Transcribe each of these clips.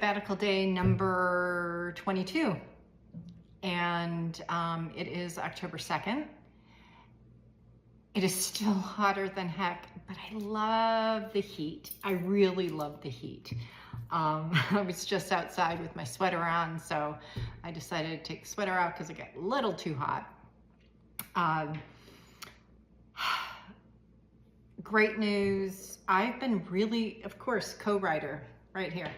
sabbatical day number 22, and it is October 2nd. It is still hotter than heck, but I love the heat. I really love the heat. I was just outside with my sweater on, so I decided to take the sweater out because it got a little too hot. Great news. I've been really, of course, co-writer right here.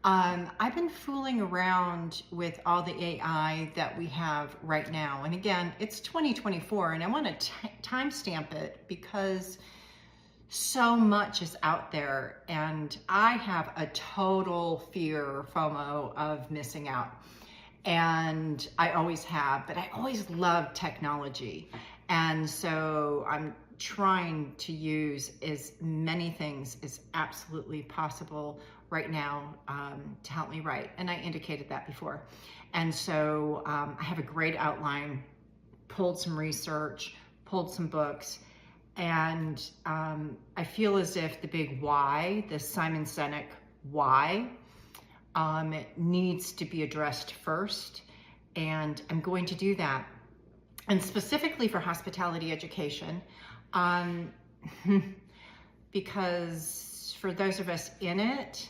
I've been fooling around with all the AI that we have right now. And again, it's 2024 and I want to timestamp it because so much is out there and I have a total fear, FOMO, of missing out. And I always have, but I always love technology. And so I'm trying to use as many things as absolutely possible right now to help me write. And I indicated that before. And so I have a great outline, pulled some research, pulled some books, and I feel as if the big why, the Simon Sinek why, needs to be addressed first. And I'm going to do that. And specifically for hospitality education, because for those of us in it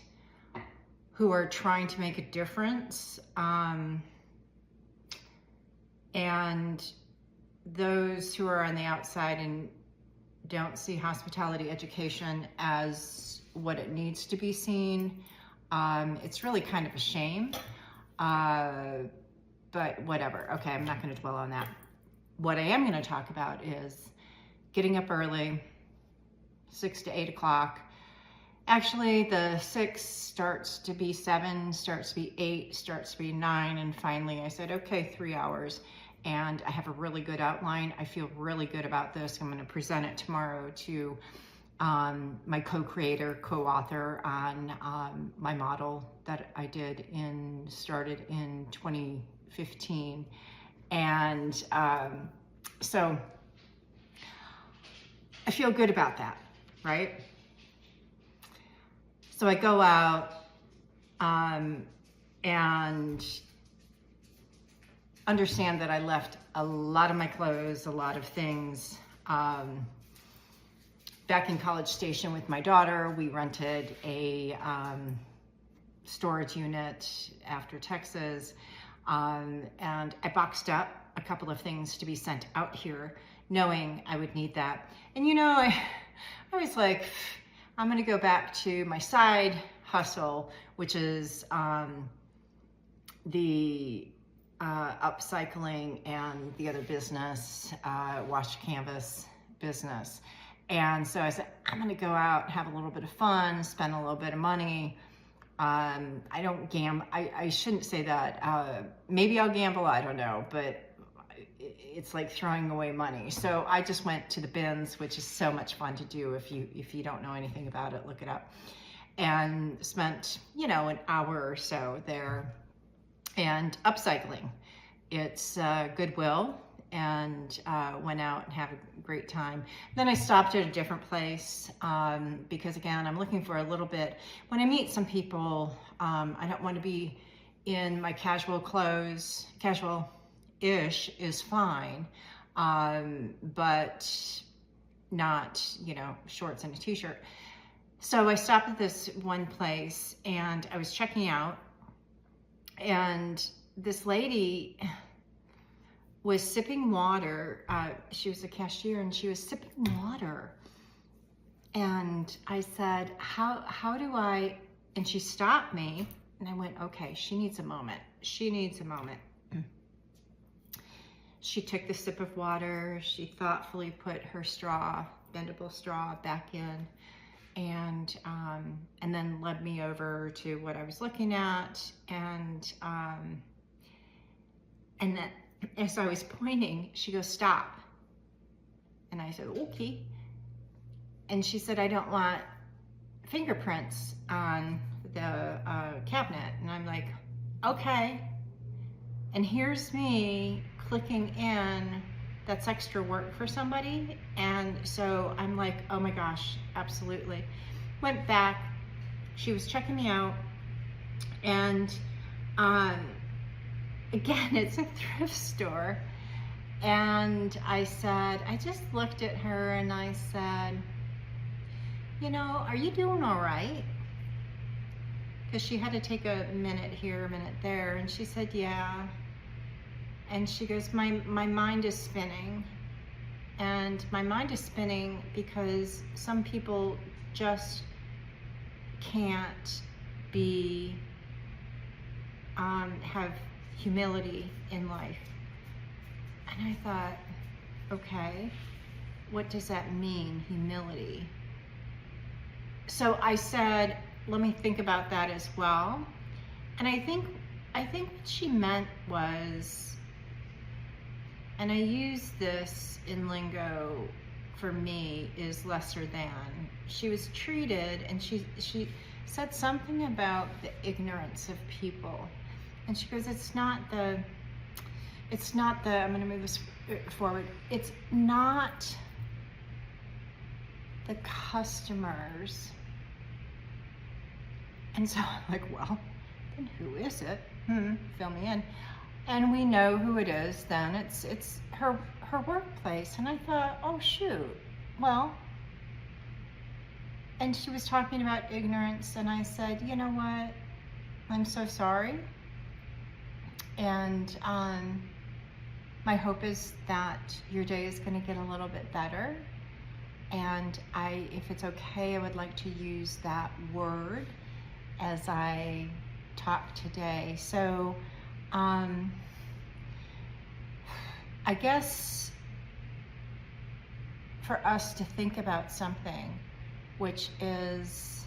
who are trying to make a difference, and those who are on the outside and don't see hospitality education as what it needs to be seen, it's really kind of a shame, but whatever. Okay, I'm not going to dwell on that. What I am going to talk about is getting up early, 6 to 8 o'clock. Actually, the 6 starts to be 7, starts to be 8, starts to be 9, and finally I said, okay, 3 hours. And I have a really good outline. I feel really good about this. I'm going to present it tomorrow to my co-creator, co-author on my model that I started in 2015. And so I feel good about that, right? So I go out and understand that I left a lot of my clothes, a lot of things. Back in College Station with my daughter, we rented a storage unit after Texas. And I boxed up a couple of things to be sent out here, knowing I would need that. And you know, I was like, I'm gonna go back to my side hustle, which is the upcycling and the other business, wash canvas business. And so I said, I'm gonna go out, have a little bit of fun, spend a little bit of money. I don't gamble. I shouldn't say that. Maybe I'll gamble, I don't know, but it's like throwing away money. So I just went to the bins, which is so much fun to do. If you don't know anything about it, look it up. And spent, you know, an hour or so there and upcycling. It's Goodwill, and went out and had a great time. Then I stopped at a different place because again, I'm looking for a little bit, when I meet some people, I don't want to be in my casual clothes. Casual-ish is fine, but not, you know, shorts and a t-shirt. So I stopped at this one place and I was checking out, and this lady was sipping water. She was a cashier and she was sipping water. And I said, how do I, and she stopped me and I went, okay, she needs a moment. She needs a moment. She took the sip of water. She thoughtfully put her straw, bendable straw, back in, and then led me over to what I was looking at. And then as I was pointing, she goes, stop. And I said, okay. And she said, I don't want fingerprints on the cabinet. And I'm like, okay. And here's me clicking in, that's extra work for somebody. And so I'm like, oh my gosh, absolutely. Went back, she was checking me out, And um, again, it's a thrift store. And I just looked at her and I said, you know, are you doing all right? Because she had to take a minute here, a minute there. And she said, yeah. And she goes, my mind is spinning. And my mind is spinning because some people just can't be, have humility in life. And I thought, okay, what does that mean, humility? So I said, let me think about that as well. And I think what she meant was, and I use this in lingo for me, is lesser than. She was treated, and she said something about the ignorance of people. And she goes, it's not the, I'm gonna move this forward. It's not the customers. And so I'm like, well, then who is it? Fill me in. And we know who it is then. It's her workplace. And I thought, oh shoot, well, and she was talking about ignorance, and I said, you know what, I'm so sorry. And my hope is that your day is gonna get a little bit better. And if it's okay, I would like to use that word as I talk today. So I guess for us to think about something, which is,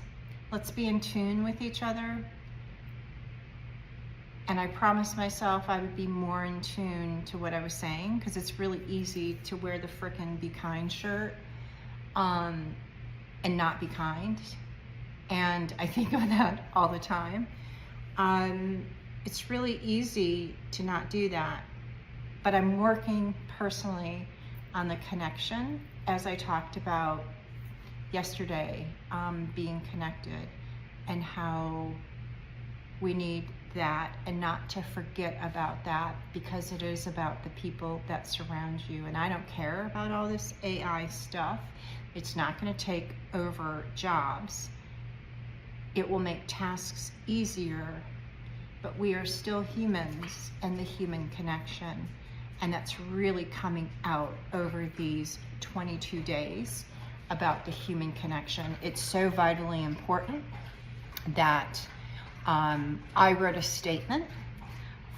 let's be in tune with each other. And I promised myself I would be more in tune to what I was saying, because it's really easy to wear the frickin' be kind shirt and not be kind. And I think of that all the time. It's really easy to not do that, but I'm working personally on the connection, as I talked about yesterday, being connected, and how we need that, and not to forget about that, because it is about the people that surround you. And I don't care about all this AI stuff. It's not going to take over jobs. It will make tasks easier, but we are still humans, and the human connection. And that's really coming out over these 22 days about the human connection. It's so vitally important that I wrote a statement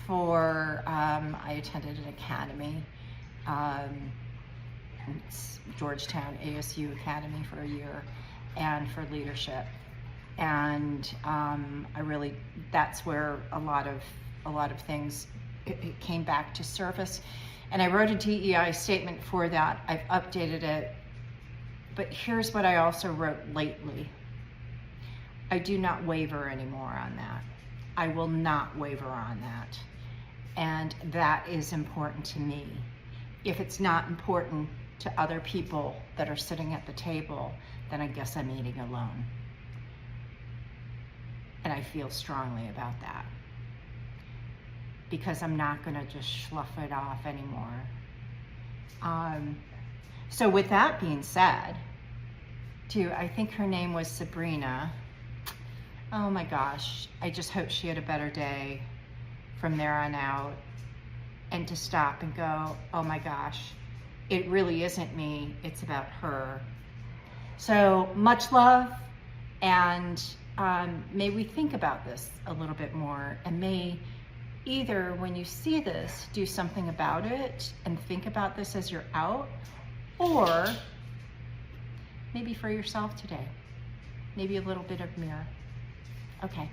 for, I attended an academy, it's Georgetown ASU Academy for a year, and for leadership. And that's where a lot of things it came back to surface. And I wrote a DEI statement for that. I've updated it. But here's what I also wrote lately. I do not waver anymore on that. I will not waver on that. And that is important to me. If it's not important to other people that are sitting at the table, then I guess I'm eating alone. And I feel strongly about that, because I'm not gonna just slough it off anymore. So with that being said, I think her name was Sabrina. Oh my gosh, I just hope she had a better day from there on out, and to stop and go, oh my gosh, it really isn't me, it's about her. So much love, and may we think about this a little bit more, and may either when you see this, do something about it and think about this as you're out, or maybe for yourself today, maybe a little bit of mirror. Okay.